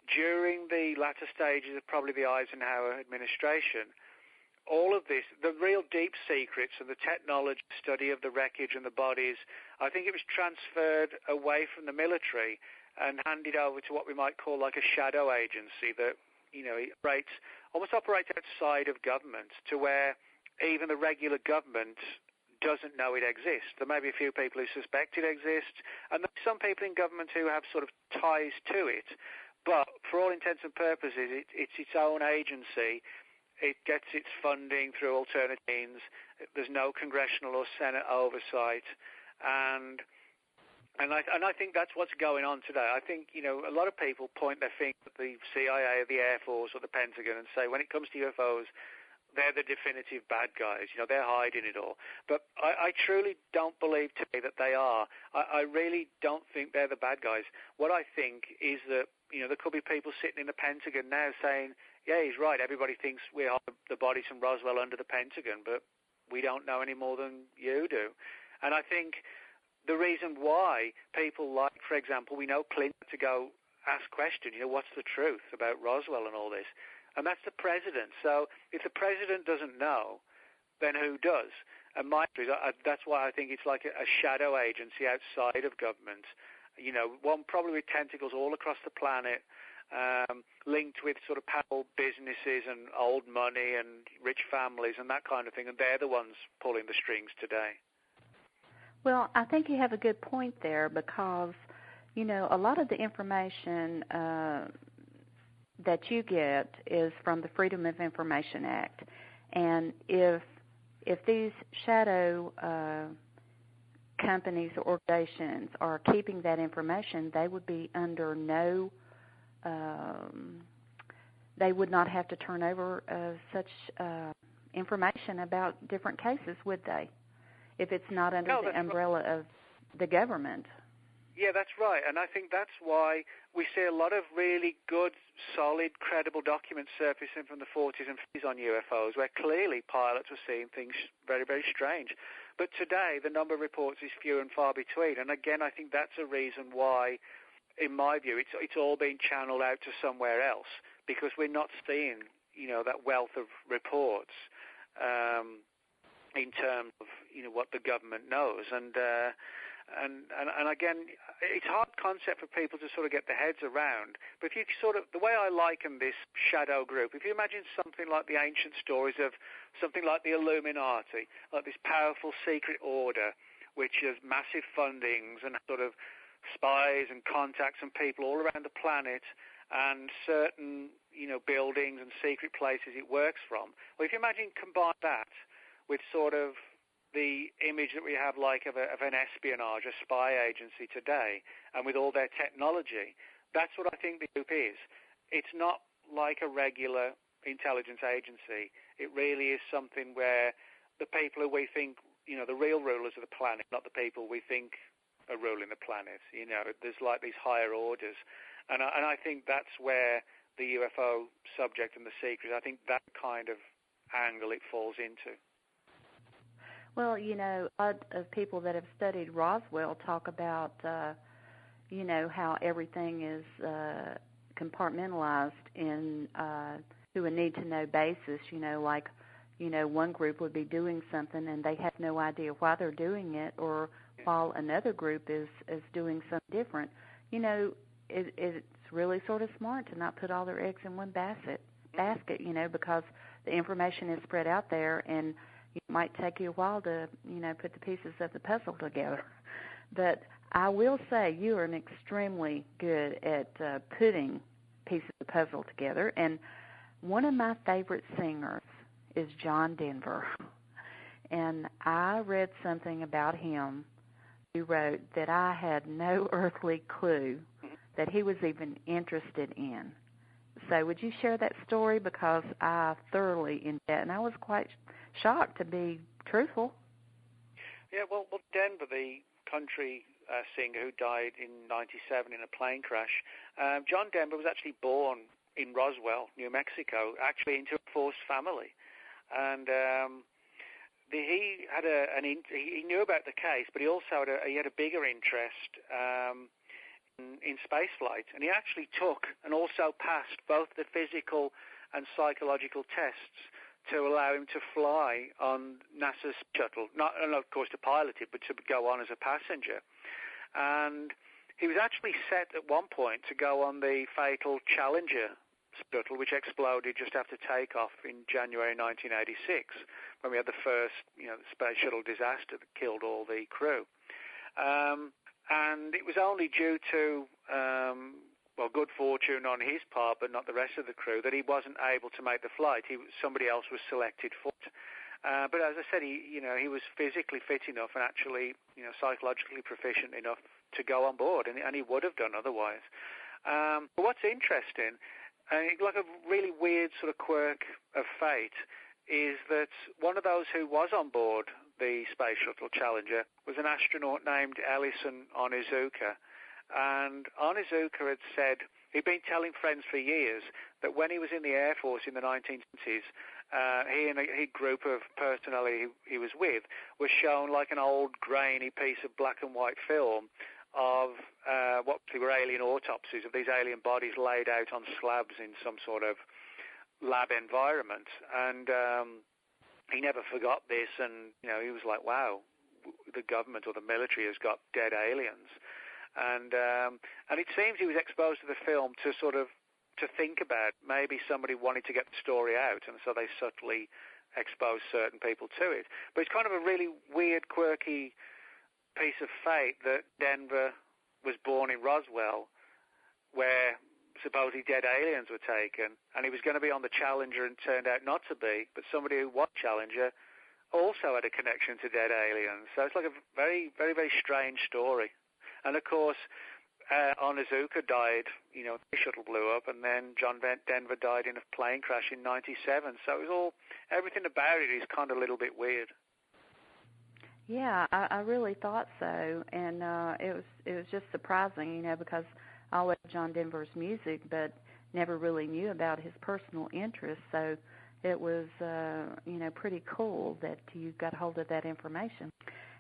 during the latter stages of probably the Eisenhower administration, all of this, the real deep secrets and the technology study of the wreckage and the bodies, I think it was transferred away from the military and handed over to what we might call like a shadow agency that, almost operates outside of government, to where even the regular government doesn't know it exists. There may be a few people who suspect it exists, and there are some people in government who have sort of ties to it. But for all intents and purposes, it's its own agency. It gets its funding through alternate means. There's no congressional or Senate oversight, and I think that's what's going on today. I think a lot of people point their finger at the CIA, or the Air Force, or the Pentagon, and say when it comes to UFOs, they're the definitive bad guys. They're hiding it all. But I truly don't believe today that they are. I really don't think they're the bad guys. What I think is that there could be people sitting in the Pentagon now saying, yeah, he's right, everybody thinks we are the bodies from Roswell under the Pentagon, but we don't know any more than you do. And I think the reason why people like, for example, we know Clinton to go ask questions, what's the truth about Roswell and all this? And that's the president. So if the president doesn't know, then who does? And that's why I think it's like a shadow agency outside of government. one probably with tentacles all across the planet, linked with sort of powerful businesses and old money and rich families and that kind of thing, and they're the ones pulling the strings today. Well, I think you have a good point there because, a lot of the information that you get is from the Freedom of Information Act. And if these shadow companies or organizations are keeping that information, they would be under no, they would not have to turn over such information about different cases, would they? If it's not under the umbrella of the government. Yeah, that's right. And I think that's why we see a lot of really good, solid, credible documents surfacing from the 40s and 50s on UFOs, where clearly pilots were seeing things very, very strange. But today, the number of reports is few and far between. And again, I think that's a reason why, in my view, it's all being channeled out to somewhere else, because we're not seeing, that wealth of reports in terms of, what the government knows. And again, it's a hard concept for people to sort of get their heads around. But if you the way I liken this shadow group, if you imagine something like the ancient stories of something like the Illuminati, like this powerful secret order, which has massive fundings and sort of spies and contacts and people all around the planet and certain, buildings and secret places it works from. Well, if you imagine combine that with sort of the image that we have like of an espionage, a spy agency today, and with all their technology, that's what I think the group is. It's not like a regular intelligence agency. It really is something where the people who we think, the real rulers of the planet, not the people we think are ruling the planet. There's like these higher orders. And I think that's where the UFO subject and the secret, I think that kind of angle it falls into. Well, a lot of people that have studied Roswell talk about, how everything is compartmentalized to a need-to-know basis, one group would be doing something and they have no idea why they're doing it, or while another group is doing something different. It's really sort of smart to not put all their eggs in one basket, because the information is spread out there, and it might take you a while to, put the pieces of the puzzle together. But I will say you are extremely good at putting pieces of the puzzle together. And one of my favorite singers is John Denver. And I read something about him. He wrote that I had no earthly clue that he was even interested in. So would you share that story? Because I thoroughly enjoyed it, and I was quite shocked, to be truthful. Yeah, well, Denver, the country singer who died in '97 in a plane crash, John Denver was actually born in Roswell, New Mexico, actually into a forced family. And he had he knew about the case, but he also had a bigger interest in space flight, and he actually took and also passed both the physical and psychological tests to allow him to fly on NASA's shuttle, not of course to pilot it, but to go on as a passenger. And he was actually set at one point to go on the fatal Challenger shuttle, which exploded just after takeoff in January 1986, when we had the first space shuttle disaster that killed all the crew. And it was only due to, good fortune on his part, but not the rest of the crew, that he wasn't able to make the flight. Somebody else was selected for it. But as I said, he was physically fit enough and actually, psychologically proficient enough to go on board, and he would have done otherwise. But what's interesting, like a really weird sort of quirk of fate, is that one of those who was on board the Space Shuttle Challenger was an astronaut named Ellison Onizuka. And Onizuka had said, he'd been telling friends for years that when he was in the Air Force in the 1970s, he and a group of personnel he was with was shown like an old grainy piece of black and white film of what were alien autopsies of these alien bodies laid out on slabs in some sort of lab environment. And he never forgot this, and he was like, wow, the government or the military has got dead aliens. And it seems he was exposed to the film to think about maybe somebody wanted to get the story out, and so they subtly exposed certain people to it. But it's kind of a really weird, quirky piece of fate that Denver was born in Roswell, where supposedly dead aliens were taken, and he was going to be on the Challenger and turned out not to be, but somebody who was Challenger also had a connection to dead aliens. So it's like a very, very, very strange story. And of course, Onizuka died, the shuttle blew up, and then John Denver died in a plane crash in 1997. So it was everything about it is kind of a little bit weird. Yeah, I really thought so, and it was just surprising, because I always loved John Denver's music, but never really knew about his personal interests. So it was, pretty cool that you got hold of that information.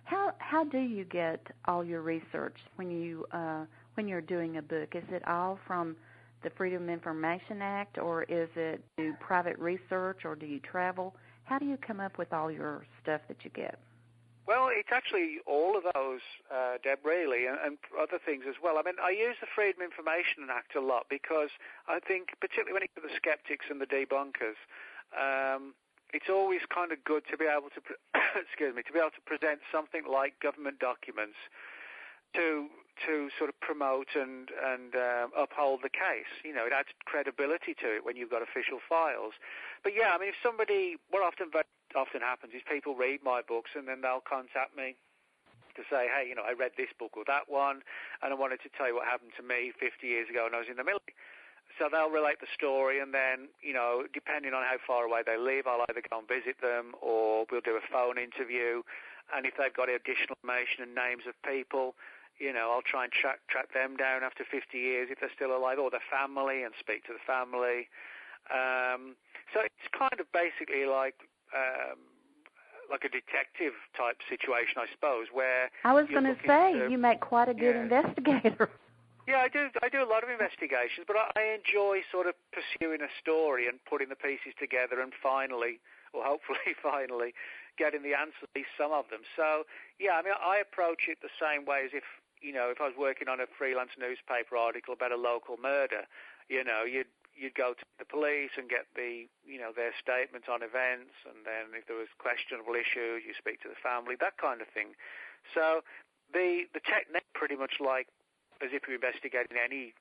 How do you get all your research when you're doing a book? Is it all from the Freedom of Information Act, or is it do private research, or do you travel? How do you come up with all your stuff that you get? Well, it's actually all of those, Deb, really, and other things as well. I mean, I use the Freedom of Information Act a lot because I think, particularly when it comes to the skeptics and the debunkers, it's always kind of good to be able to, to be able to present something like government documents to sort of promote and uphold the case. It adds credibility to it when you've got official files. But yeah, I mean, if somebody, what often happens is people read my books and then they'll contact me to say, hey, I read this book or that one, and I wanted to tell you what happened to me 50 years ago when I was in the military. So they'll relate the story, and then, depending on how far away they live, I'll either go and visit them or we'll do a phone interview. And if they've got additional information and names of people, I'll try and track them down after 50 years if they're still alive, or their family, and speak to the family. So it's kind of basically like a detective type situation, I suppose, where I was going to say you make quite a good investigator. Yeah, I do a lot of investigations, but I enjoy sort of pursuing a story and putting the pieces together and finally, or hopefully finally, getting the answers, at least some of them. So, yeah, I mean, I approach it the same way as if I was working on a freelance newspaper article about a local murder. You'd go to the police and get their statements on events, and then if there was questionable issues, you speak to the family, that kind of thing. So the technique pretty much like as if you're investigating any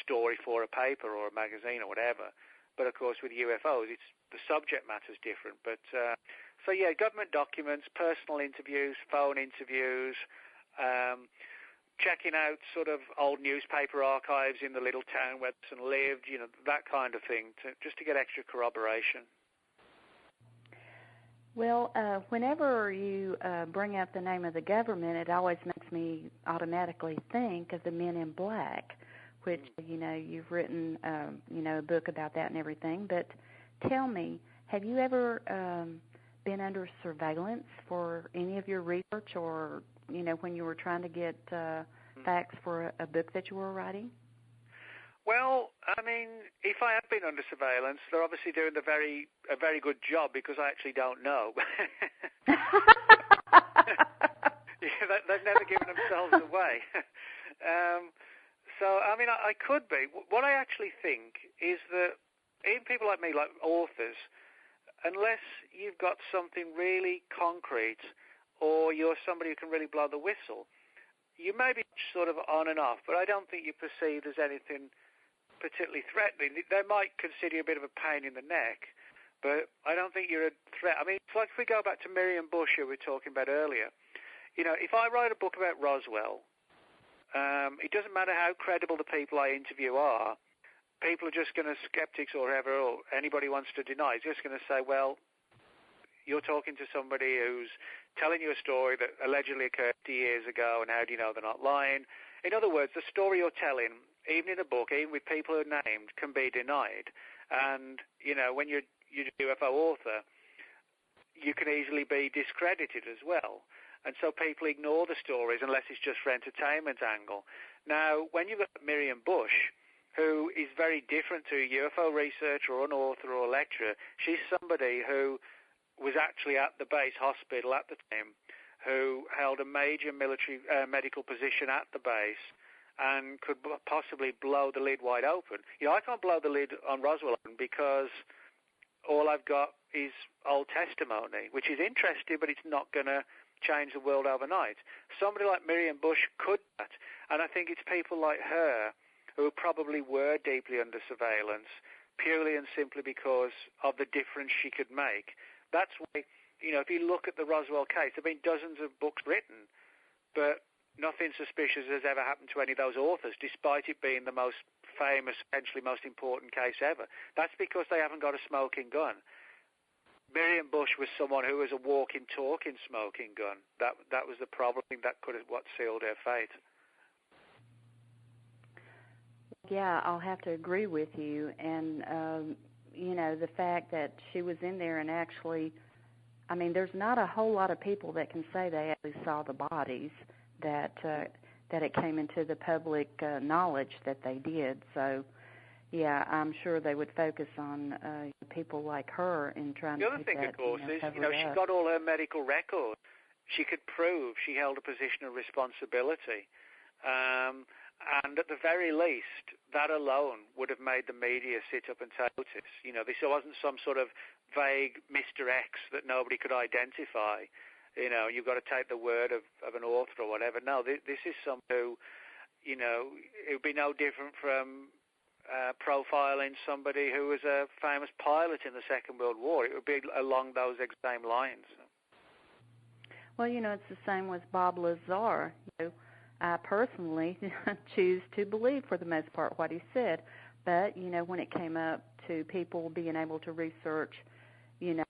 story for a paper or a magazine or whatever. But of course, with UFOs, the subject matter is different. But so yeah, government documents, personal interviews, phone interviews. Checking out sort of old newspaper archives in the little town where the person lived, that kind of thing, just to get extra corroboration. Well, whenever you bring up the name of the government, it always makes me automatically think of the Men in Black, which, you've written, a book about that and everything. But tell me, have you ever been under surveillance for any of your research, or when you were trying to get facts for a book that you were writing? Well, I mean, if I have been under surveillance, they're obviously doing a very good job, because I actually don't know. They've never given themselves away. So, I mean, I could be. What I actually think is that even people like me, like authors, unless you've got something really concrete, or you're somebody who can really blow the whistle, you may be sort of on and off, but I don't think you perceive there's anything particularly threatening. They might consider you a bit of a pain in the neck, but I don't think you're a threat. I mean, it's like if we go back to Miriam Bush, who we were talking about earlier. If I write a book about Roswell, it doesn't matter how credible the people I interview are. People are just going to, skeptics or whoever, or anybody wants to deny, is just going to say, well, you're talking to somebody who's telling you a story that allegedly occurred 50 years ago, and how do you know they're not lying? In other words, the story you're telling, even in a book, even with people who are named, can be denied. And, when you're a UFO author, you can easily be discredited as well. And so people ignore the stories unless it's just for entertainment angle. Now, when you've got Miriam Bush, who is very different to a UFO researcher or an author or a lecturer, she's somebody who was actually at the base hospital at the time, who held a major military medical position at the base, and could possibly blow the lid wide open. I can't blow the lid on Roswell open because all I've got is old testimony, which is interesting, but it's not going to change the world overnight. Somebody like Miriam Bush could that, and I think it's people like her who probably were deeply under surveillance purely and simply because of the difference she could make. That's why, if you look at the Roswell case, there have been dozens of books written, but nothing suspicious has ever happened to any of those authors, despite it being the most famous, potentially most important case ever. That's because they haven't got a smoking gun. Miriam Bush was someone who was a walking, talking smoking gun. That was the problem. That could have what sealed her fate. Yeah, I'll have to agree with you. And, the fact that she was in there and actually, there's not a whole lot of people that can say they actually saw the bodies, that it came into the public knowledge that they did. So, yeah, I'm sure they would focus on people like her in trying to The other thing, of course, is, she up. got all her medical records. She could prove she held a position of responsibility. And at the very least, that alone would have made the media sit up and take notice. This wasn't some sort of vague Mr. X that nobody could identify. You've got to take the word of an author or whatever. No, this is someone who, it would be no different from profiling somebody who was a famous pilot in the Second World War. It would be along those same lines. Well, it's the same with Bob Lazar. I personally choose to believe, for the most part, what he said. But, when it came up to people being able to research, his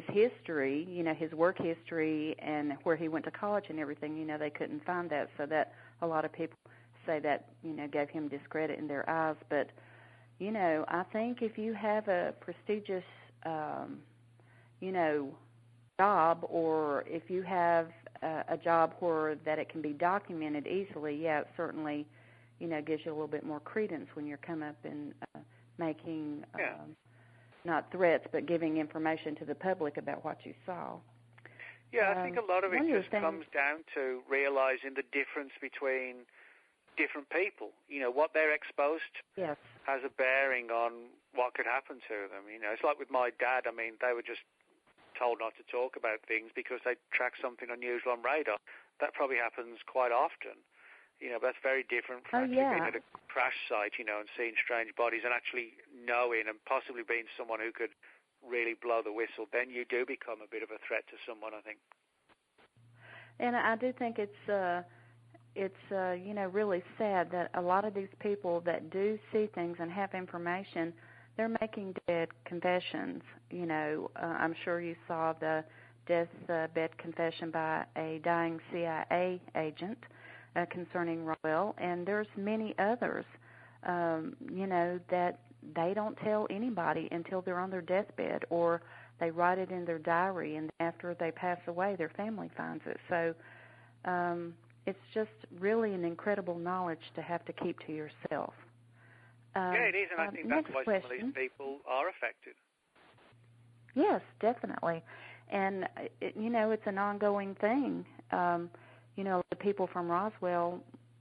history, his work history and where he went to college and everything, they couldn't find that. So that a lot of people say that, gave him discredit in their eyes. But, I think if you have a prestigious, job, or if you have a job where that it can be documented easily, yeah, it certainly, gives you a little bit more credence when you're come up and making, not threats, but giving information to the public about what you saw. Yeah, I think a lot of it just comes down to realizing the difference between different people. What they're exposed to has a bearing on what could happen to them. It's like with my dad. They were just told not to talk about things because they track something unusual on radar. That probably happens quite often. But that's very different from actually being at a crash site, and seeing strange bodies and actually knowing and possibly being someone who could really blow the whistle. Then you do become a bit of a threat to someone, I think. And I do think it's really sad that a lot of these people that do see things and have information, they're making dead confessions. I'm sure you saw the deathbed confession by a dying CIA agent concerning Roswell, and there's many others, that they don't tell anybody until they're on their deathbed, or they write it in their diary, and after they pass away, their family finds it. So it's just really an incredible knowledge to have to keep to yourself. Yeah, it is, and I think that's why some of these people are affected. Yes, definitely. And, it's an ongoing thing. The people from Roswell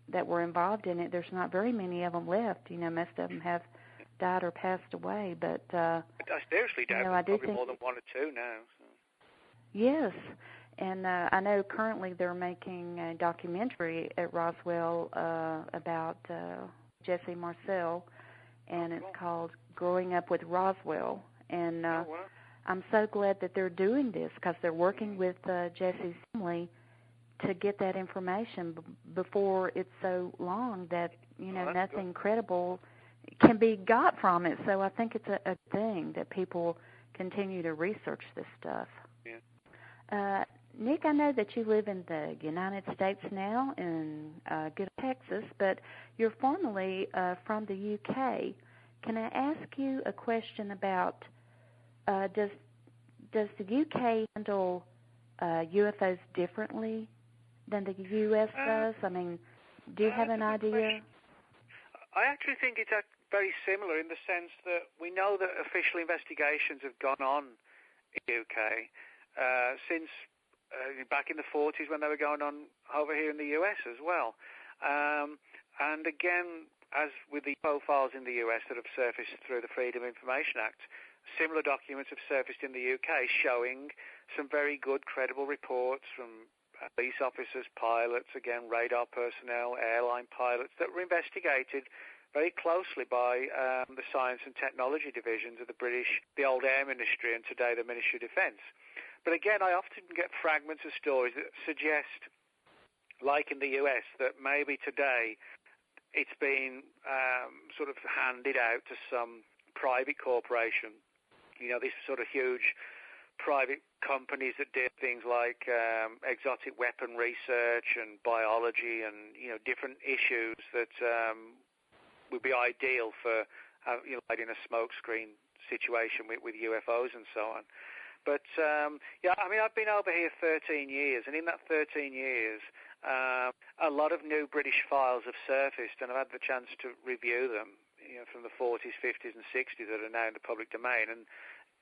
that were involved in it, there's not very many of them left. Most of them have died or passed away. But I seriously doubt I do probably think more than one or two now. So. Yes. And I know currently they're making a documentary at Roswell about Jesse Marcel, and it's called Growing Up with Roswell. And I'm so glad that they're doing this because they're working with Jesse's family to get that information before it's so long that, nothing credible can be got from it. So I think it's a thing that people continue to research this stuff. Yeah. Nick, I know that you live in the United States now in good Texas, but you're formerly from the UK. Can I ask you a question about does the UK handle UFOs differently than the U.S. does? Do you have an idea? I actually think it's very similar in the sense that we know that official investigations have gone on in the UK since back in the 40s when they were going on over here in the US as well. And again, as with the UFO files in the US that have surfaced through the Freedom of Information Act, similar documents have surfaced in the UK showing some very good, credible reports from police officers, pilots, again, radar personnel, airline pilots that were investigated very closely by the Science and Technology divisions of the British, the old Air Ministry, and today the Ministry of Defence. But again, I often get fragments of stories that suggest, like in the US, that maybe today it's been sort of handed out to some private corporation, these sort of huge private companies that do things like exotic weapon research and biology and, different issues that would be ideal for in a smokescreen situation with UFOs and so on. But, I've been over here 13 years, and in that 13 years, a lot of new British files have surfaced, and I've had the chance to review them, from the 40s, 50s, and 60s that are now in the public domain. And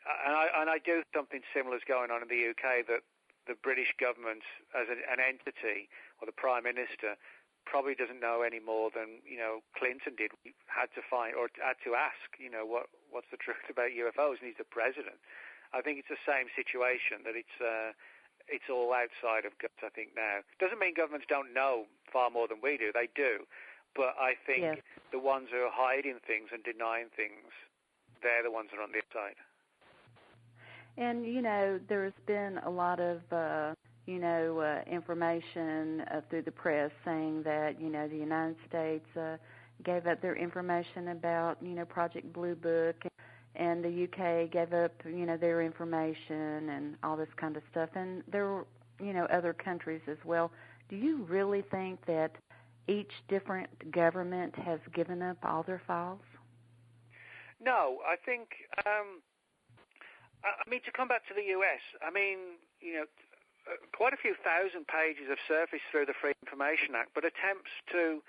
I do something similar is going on in the UK, that the British government, as an entity, or the Prime Minister, probably doesn't know any more than, Clinton did. We had to find, or had to ask, what's the truth about UFOs, and he's the president. I think it's the same situation, that it's all outside of government, I think, now. Doesn't mean governments don't know far more than we do. They do. But I think the ones who are hiding things and denying things, they're the ones that are on the outside. And, there's been a lot of, information through the press saying that, the United States gave up their information about, Project Blue Book, and the UK gave up, their information and all this kind of stuff. And there were, other countries as well. Do you really think that each different government has given up all their files? No, I think, to come back to the US, quite a few thousand pages have surfaced through the Freedom of Information Act, but attempts to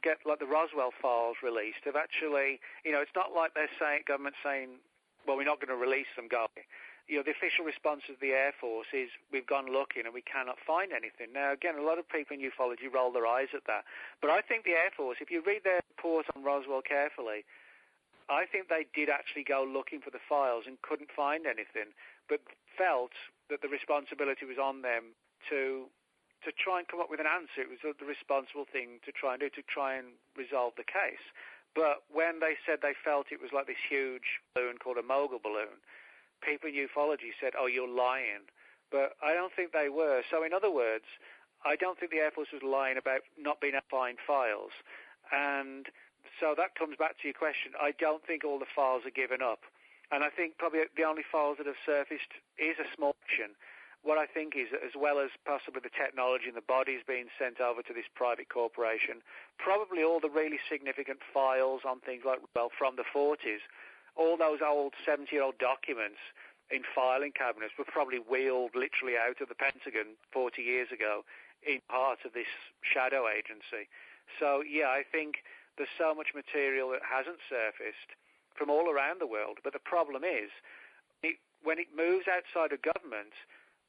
get like the Roswell files released have actually, it's not like they're government saying, well, we're not going to release them, go. The official response of the Air Force is, we've gone looking and we cannot find anything. Now, again, a lot of people in ufology roll their eyes at that. But I think the Air Force, if you read their report on Roswell carefully, I think they did actually go looking for the files and couldn't find anything, but felt that the responsibility was on them to try and come up with an answer. It was the responsible thing to try and do, to try and resolve the case. But when they said they felt it was like this huge balloon called a mogul balloon, people in ufology said, oh, you're lying. But I don't think they were. So in other words, I don't think the Air Force was lying about not being able to find files. And so that comes back to your question. I don't think all the files are given up. And I think probably the only files that have surfaced is a small section. What I think is, as well as possibly the technology and the bodies being sent over to this private corporation, probably all the really significant files on things like, well, from the 40s, all those old 70-year-old documents in filing cabinets were probably wheeled literally out of the Pentagon 40 years ago in part of this shadow agency. So, yeah, I think there's so much material that hasn't surfaced from all around the world. But the problem is, when it moves outside of government,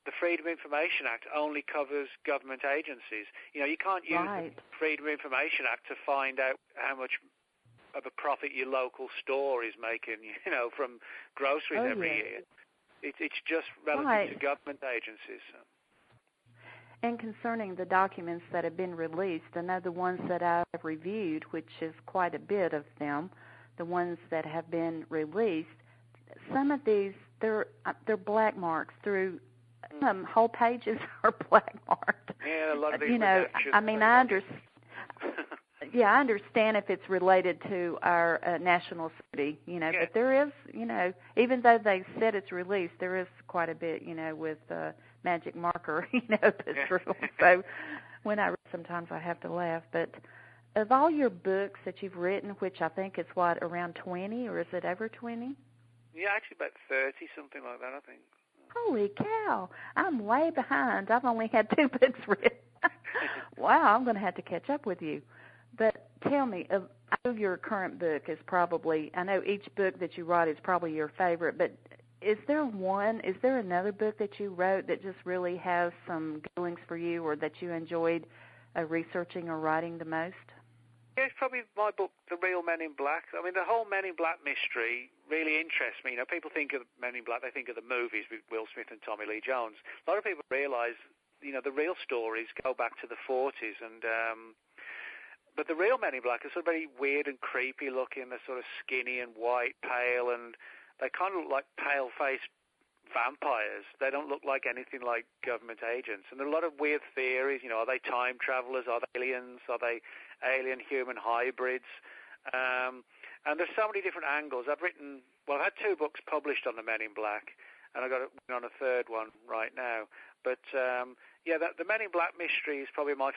the Freedom of Information Act only covers government agencies. You can't use the Freedom of Information Act to find out how much of a profit your local store is making, from groceries every year. It's just relative to government agencies. So. And concerning the documents that have been released, I know the ones that I've reviewed, which is quite a bit of them, the ones that have been released, some of these, they're black marks through whole pages are black marked. Yeah, a lot of these I understand if it's related to our national security, but there is, even though they said it's released, there is quite a bit, with magic marker, that's true. So when I read, sometimes I have to laugh. But of all your books that you've written, which I think is around 20, or is it over 20? Yeah, actually about 30, something like that, I think. Holy cow, I'm way behind. I've only had 2 books written. Wow, I'm going to have to catch up with you. But tell me, I know your current book is probably, I know each book that you write is probably your favorite, but is there another book that you wrote that just really has some feelings for you, or that you enjoyed researching or writing the most? Yeah, it's probably my book, The Real Men in Black. I mean, the whole Men in Black mystery really interests me. You know, people think of Men in Black, they think of the movies with Will Smith and Tommy Lee Jones. A lot of people realise, you know, the real stories go back to the 40s, and but the real Men in Black are sort of very weird and creepy looking. They're sort of skinny and white, pale, and they kind of look like pale-faced vampires. They don't look like anything like government agents. And there are a lot of weird theories. You know, are they time travelers? Are they aliens? Are they alien-human hybrids? And there's so many different angles. I've had 2 books published on the Men in Black, and I've got on a third one right now. But the Men in Black mystery is probably one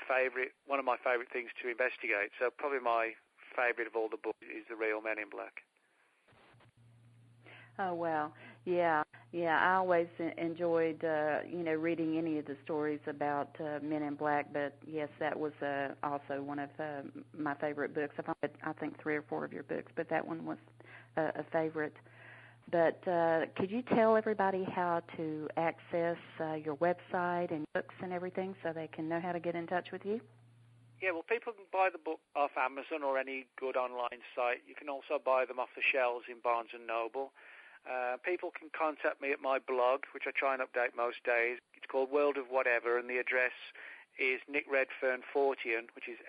of my favourite things to investigate. So probably my favourite of all the books is The Real Men in Black. Oh, wow. Yeah. I always enjoyed, reading any of the stories about Men in Black. But yes, that was also one of my favorite books. I've read, I think, 3 or 4 of your books, but that one was a favorite. But could you tell everybody how to access your website and books and everything so they can know how to get in touch with you? Yeah, well, people can buy the book off Amazon or any good online site. You can also buy them off the shelves in Barnes & Noble. People can contact me at my blog, which I try and update most days. It's called World of Whatever, and the address is Nick Redfern Fortean, which is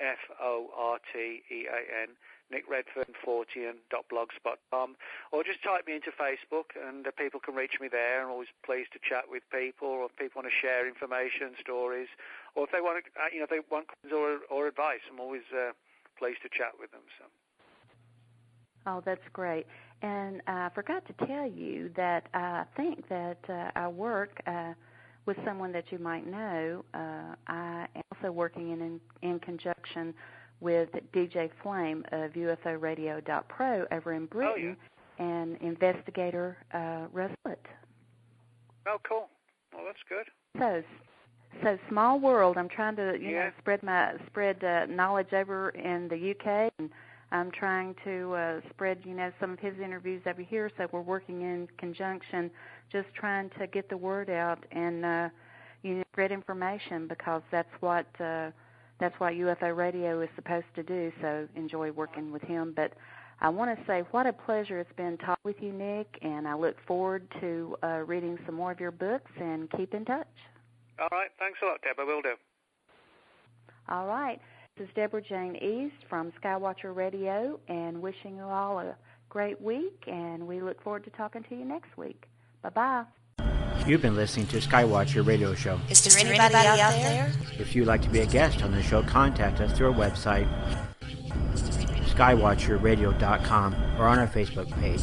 Fortean, nickredfern40.blogspot.com, or just type me into Facebook, and people can reach me there. I'm always pleased to chat with people, or if people want to share information, stories, or if they want to, if they want questions or advice, I'm always pleased to chat with them. So. Oh, that's great. And I forgot to tell you that I think that I work with someone that you might know. I am also working in conjunction with DJ Flame of UFOradio.pro over in Britain, and investigator Ruslet. Oh, cool. Well, that's good. So small world. I'm trying to spread knowledge over in the UK, and I'm trying to spread some of his interviews over here. So we're working in conjunction, just trying to get the word out and spread information, because that's what UFO Radio is supposed to do. So enjoy working with him. But I want to say what a pleasure it's been talking with you, Nick, and I look forward to reading some more of your books, and keep in touch. All right. Thanks a lot, Deb. I will do. All right. This is Deborah Jane East from Skywatcher Radio, and wishing you all a great week, and we look forward to talking to you next week. Bye-bye. You've been listening to Skywatcher Radio Show. Is there anybody out there? If you'd like to be a guest on the show, contact us through our website, skywatcherradio.com, or on our Facebook page.